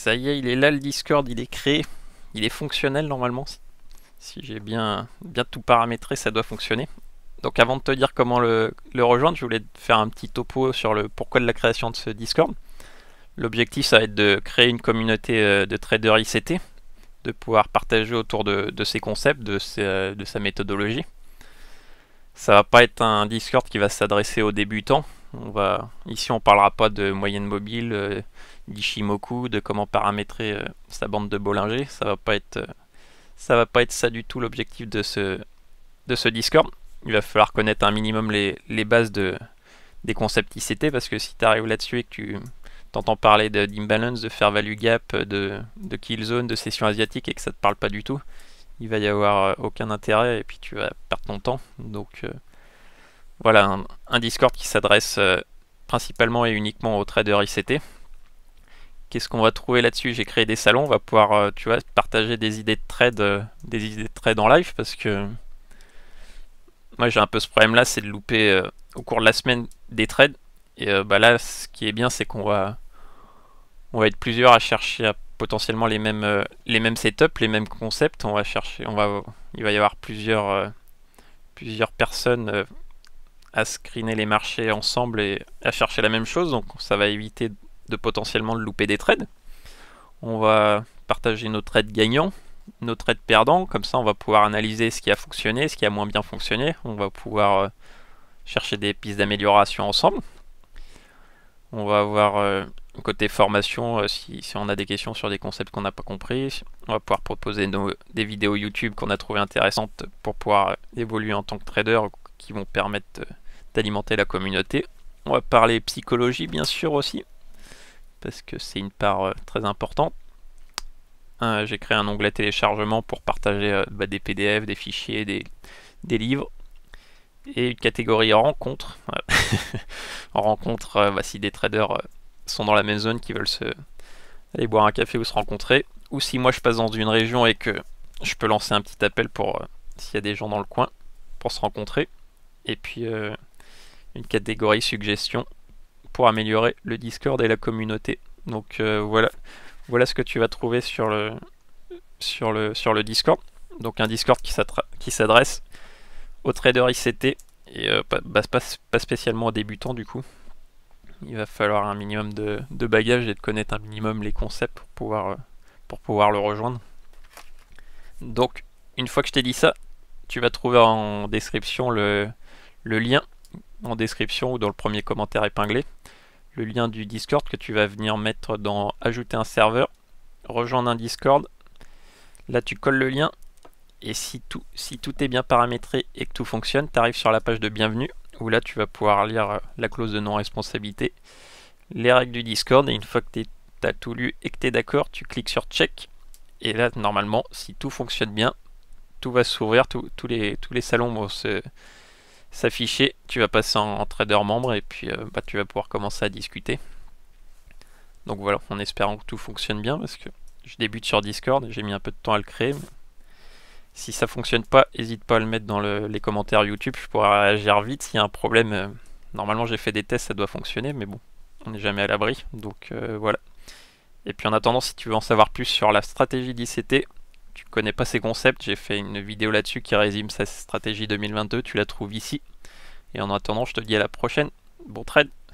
Ça y est, il est là le Discord, il est créé. Il est fonctionnel normalement. Si j'ai bien tout paramétré, ça doit fonctionner. Donc avant de te dire comment le rejoindre, je voulais te faire un petit topo sur le pourquoi de la création de ce Discord. L'objectif, ça va être de créer une communauté de traders ICT, de pouvoir partager autour de ses concepts, de sa méthodologie. Ça va pas être un Discord qui va s'adresser aux débutants. Ici, on parlera pas de moyenne mobile, d'Ishimoku, de comment paramétrer sa bande de Bollinger. Ça va pas être ça du tout l'objectif de ce Discord. Il va falloir connaître un minimum les bases des concepts ICT, parce que si tu arrives là-dessus et que tu t'entends parler d'imbalance, de fair value gap, de kill zone, de session asiatique et que ça te parle pas du tout, il va y avoir aucun intérêt et puis tu vas perdre ton temps. Donc voilà, un Discord qui s'adresse principalement et uniquement aux traders ICT. Qu'est-ce qu'on va trouver là-dessus? J'ai créé des salons, on va pouvoir tu vois, partager des idées de trade en live, parce que moi j'ai un peu ce problème là, c'est de louper au cours de la semaine des trades. Et là, ce qui est bien, c'est on va être plusieurs à chercher potentiellement les mêmes setups, les mêmes concepts. Il va y avoir plusieurs personnes à screener les marchés ensemble et à chercher la même chose. Donc ça va éviter de potentiellement de louper des trades. On va partager nos trades gagnants, nos trades perdants. Comme ça, on va pouvoir analyser ce qui a fonctionné, ce qui a moins bien fonctionné. On va pouvoir chercher des pistes d'amélioration ensemble. On va avoir côté formation, si on a des questions sur des concepts qu'on n'a pas compris. On va pouvoir proposer des vidéos YouTube qu'on a trouvées intéressantes pour pouvoir évoluer en tant que trader, qui vont permettre d'alimenter la communauté. On va parler psychologie bien sûr aussi, parce que c'est une part très importante. J'ai créé un onglet téléchargement pour partager des PDF, des fichiers, des livres. Et une catégorie rencontre. En rencontre, si des traders sont dans la même zone, qui veulent aller boire un café ou se rencontrer, ou si moi je passe dans une région et que je peux lancer un petit appel pour s'il y a des gens dans le coin pour se rencontrer. Et puis une catégorie suggestion pour améliorer le Discord et la communauté. Donc voilà ce que tu vas trouver sur le Discord. Donc un Discord qui s'adresse aux traders ICT et pas spécialement aux débutants du coup. Il va falloir un minimum de bagages et de connaître un minimum les concepts pour pouvoir le rejoindre. Donc une fois que je t'ai dit ça, tu vas trouver en description le lien en description ou dans le premier commentaire épinglé, le lien du Discord que tu vas venir mettre dans ajouter un serveur, rejoindre un Discord. Là tu colles le lien. Et si tout est bien paramétré et que tout fonctionne, tu arrives sur la page de bienvenue, où là tu vas pouvoir lire la clause de non-responsabilité, les règles du Discord, et une fois que tu as tout lu et que tu es d'accord, tu cliques sur check. Et là, normalement, si tout fonctionne bien, tout va s'ouvrir, tous les salons vont s'afficher, tu vas passer en trader membre, et puis tu vas pouvoir commencer à discuter. Donc voilà, en espérant que tout fonctionne bien, parce que je débute sur Discord, j'ai mis un peu de temps à le créer. Si ça fonctionne pas, n'hésite pas à le mettre dans les commentaires YouTube, je pourrais réagir vite s'il y a un problème. Normalement j'ai fait des tests, ça doit fonctionner, mais bon, on n'est jamais à l'abri, donc voilà. Et puis en attendant, si tu veux en savoir plus sur la stratégie d'ICT, tu connais pas ces concepts, j'ai fait une vidéo là-dessus qui résume sa stratégie 2022, tu la trouves ici. Et en attendant, je te dis à la prochaine, bon trade.